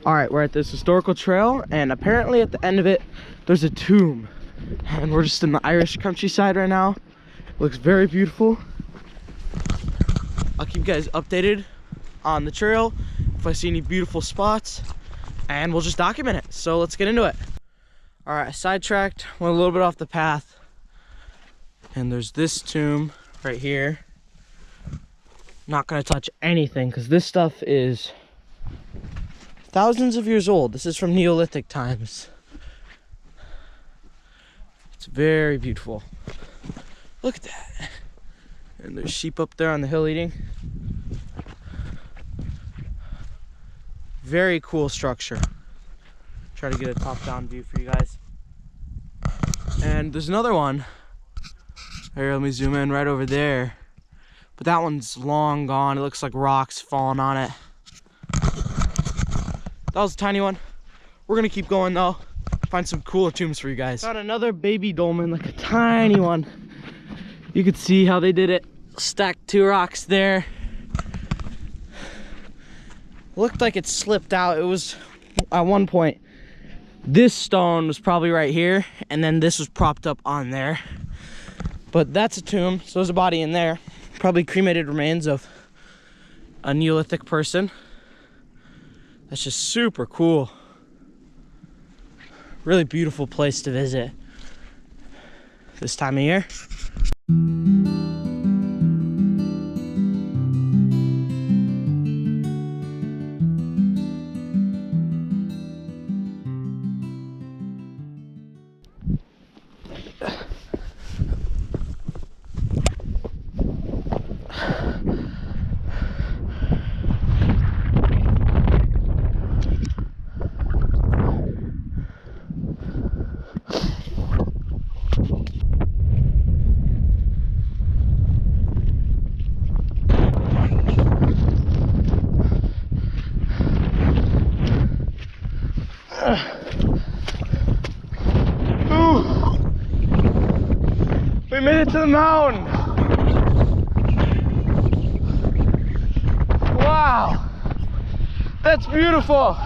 All right, we're at this historical trail, and apparently at the end of it, there's a tomb. And we're just in the Irish countryside right now. It looks very beautiful. I'll keep you guys updated on the trail if I see any beautiful spots, and we'll just document it. So let's get into it. All right, I sidetracked, went a little bit off the path, and there's this tomb right here. Not gonna touch anything because this stuff is thousands of years old. This is from Neolithic times. It's very beautiful. Look at that. And there's sheep up there on the hill eating. Very cool structure. Try to get a top-down view for you guys. And there's another one. Here, let me zoom in right over there. But that one's long gone. It looks like rocks falling on it. That was a tiny one. We're gonna keep going though. Find some cooler tombs for you guys. Found another baby dolmen, like a tiny one. You could see how they did it. Stacked two rocks there. Looked like it slipped out. It was, at one point, this stone was probably right here, and then this was propped up on there. But that's a tomb, so there's a body in there. Probably cremated remains of a Neolithic person. That's just super cool. Really beautiful place to visit this time of year. We made it to the mountain. Wow, that's beautiful.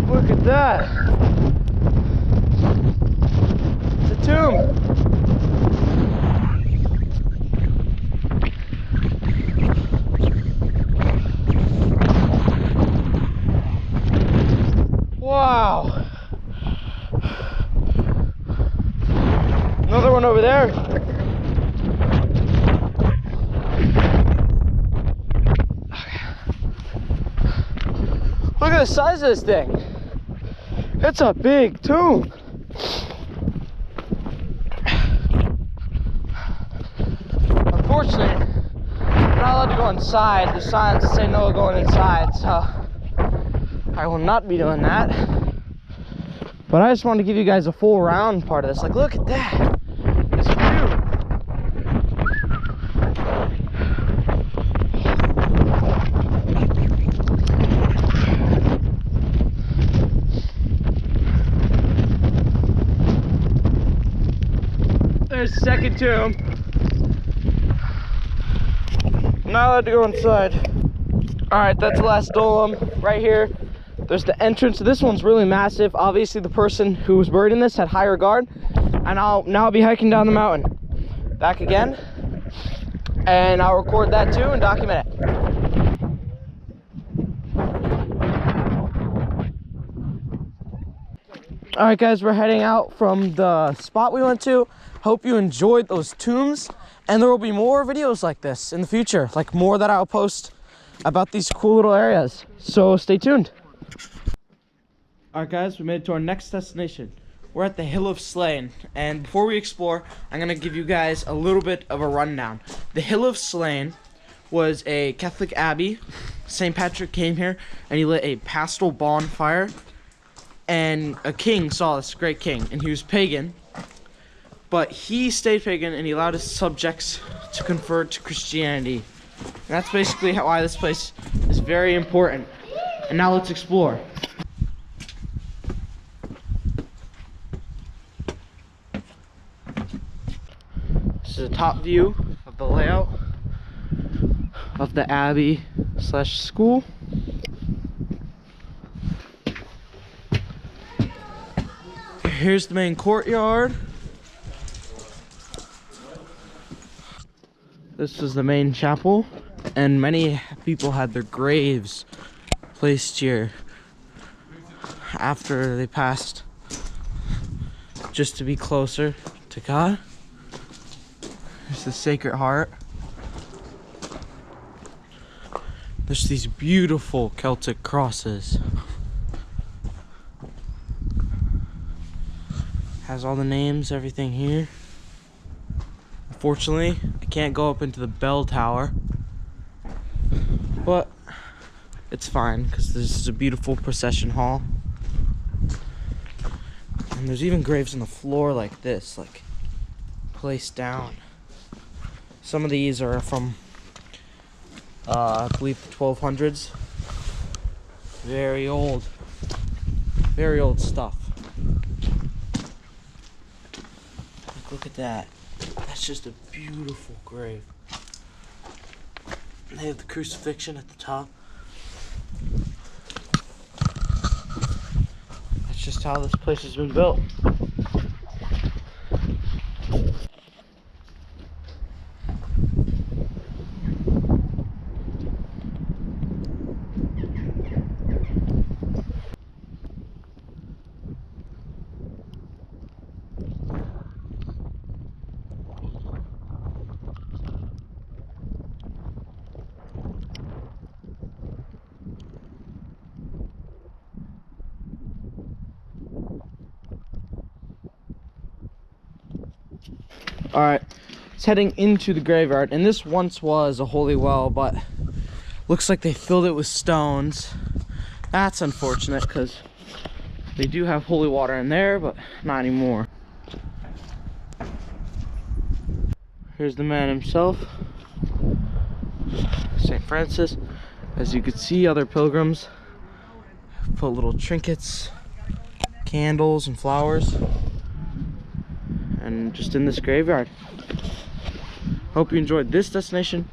Look at that. It's a tomb. Wow. Another one over there. Look at the size of this thing. It's a big tomb. Unfortunately, I'm not allowed to go inside. The signs say no going inside, so I will not be doing that. But I just wanted to give you guys a full round part of this. Like, look at that. This view. There's the second tomb. I'm not allowed to go inside. All right, that's the last dolmen right here. There's the entrance. This one's really massive. Obviously, the person who was buried in this had high regard. And I'll be hiking down the mountain. Back again. And I'll record that too and document it. All right, guys, we're heading out from the spot we went to. Hope you enjoyed those tombs. And there will be more videos like this in the future. Like more that I'll post about these cool little areas. So stay tuned. Alright guys, we made it to our next destination. We're at the Hill of Slane, and before we explore, I'm going to give you guys a little bit of a rundown. The Hill of Slane was a Catholic abbey. St. Patrick came here and he lit a pastoral bonfire, and a king saw this, great king, and he was pagan, but he stayed pagan and he allowed his subjects to convert to Christianity. And that's basically why this place is very important. And now let's explore. This is a top view of the layout of the Abbey / school. Here's the main courtyard. This is the main chapel, and many people had their graves placed here after they passed, just to be closer to God. There's the Sacred Heart. There's these beautiful Celtic crosses. Has all the names, everything here. Unfortunately, I can't go up into the bell tower, but it's fine because this is a beautiful procession hall. And there's even graves on the floor like this, like placed down. Some of these are from, I believe, the 1200s. Very old stuff. Look at that. That's just a beautiful grave. They have the crucifixion at the top. That's just how this place has been built. All right, it's heading into the graveyard, and this once was a holy well, but looks like they filled it with stones. That's unfortunate because they do have holy water in there, but not anymore. Here's the man himself, St. Francis. As you can see, other pilgrims have put little trinkets, candles, and flowers. And just in this graveyard. Hope you enjoyed this destination.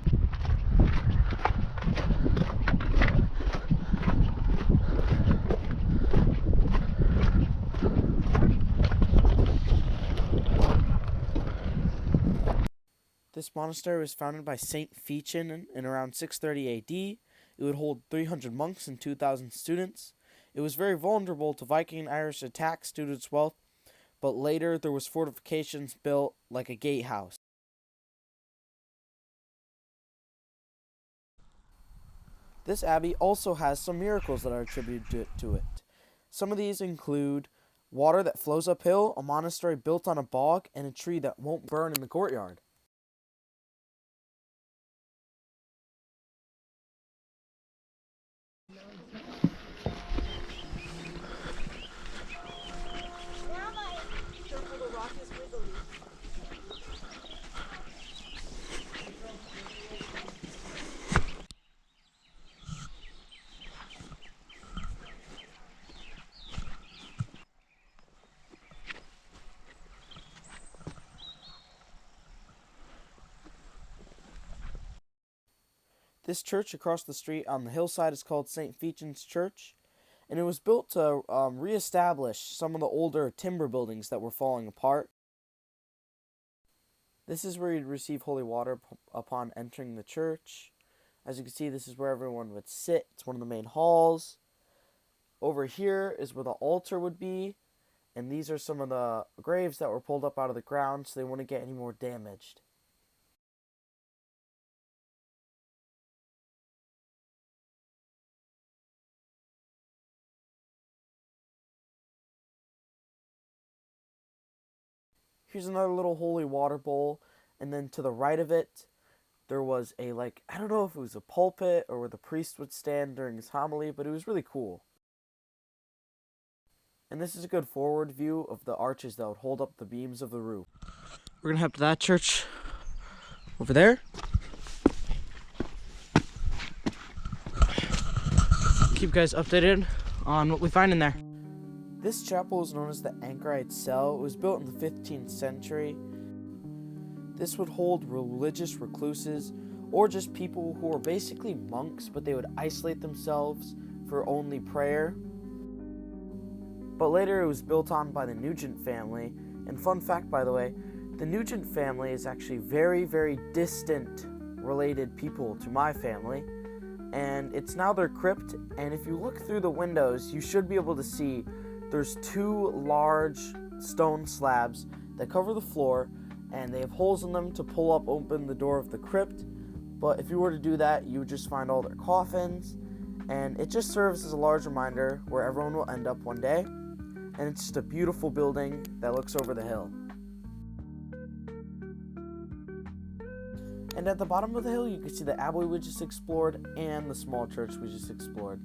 This monastery was founded by Saint Fichin in around 630 AD. It would hold 300 monks and 2,000 students. It was very vulnerable to Viking and Irish attacks due to its wealth, but later there was fortifications built like a gatehouse. This abbey also has some miracles that are attributed to it. Some of these include water that flows uphill, a monastery built on a bog, and a tree that won't burn in the courtyard. This church across the street on the hillside is called St. Fichin's Church, and it was built to reestablish some of the older timber buildings that were falling apart. This is where you'd receive holy water upon entering the church. As you can see, this is where everyone would sit. It's one of the main halls. Over here is where the altar would be, and these are some of the graves that were pulled up out of the ground so they wouldn't get any more damaged. Here's another little holy water bowl, and then to the right of it, there was a, I don't know if it was a pulpit or where the priest would stand during his homily, but it was really cool. And this is a good forward view of the arches that would hold up the beams of the roof. We're going to head to that church over there. Keep you guys updated on what we find in there. This chapel is known as the Anchorite Cell. It was built in the 15th century. This would hold religious recluses or just people who were basically monks, but they would isolate themselves for only prayer. But later it was built on by the Nugent family. And fun fact, by the way, the Nugent family is actually very, very distant related people to my family. And it's now their crypt. And if you look through the windows, you should be able to see there's two large stone slabs that cover the floor, and they have holes in them to pull up open the door of the crypt. But if you were to do that, you would just find all their coffins, and it just serves as a large reminder where everyone will end up one day. And it's just a beautiful building that looks over the hill. And at the bottom of the hill, you can see the Abbey we just explored and the small church we just explored.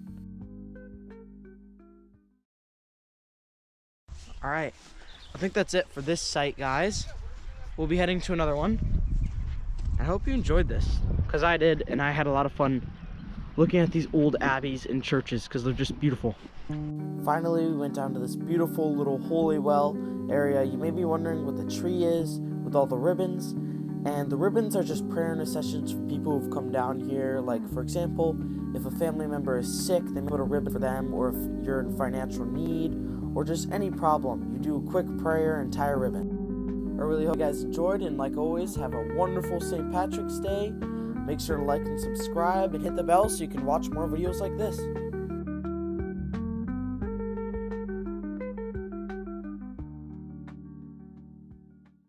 Alright, I think that's it for this site, guys. We'll be heading to another one. I hope you enjoyed this, because I did, and I had a lot of fun looking at these old abbeys and churches, because they're just beautiful. Finally, we went down to this beautiful little holy well area. You may be wondering what the tree is with all the ribbons. And the ribbons are just prayer intercessions for people who've come down here. Like, for example, if a family member is sick, they may put a ribbon for them, or if you're in financial need, or just any problem, you do a quick prayer and tie a ribbon. I really hope you guys enjoyed, and like always, have a wonderful St. Patrick's Day. Make sure to like and subscribe and hit the bell so you can watch more videos like this.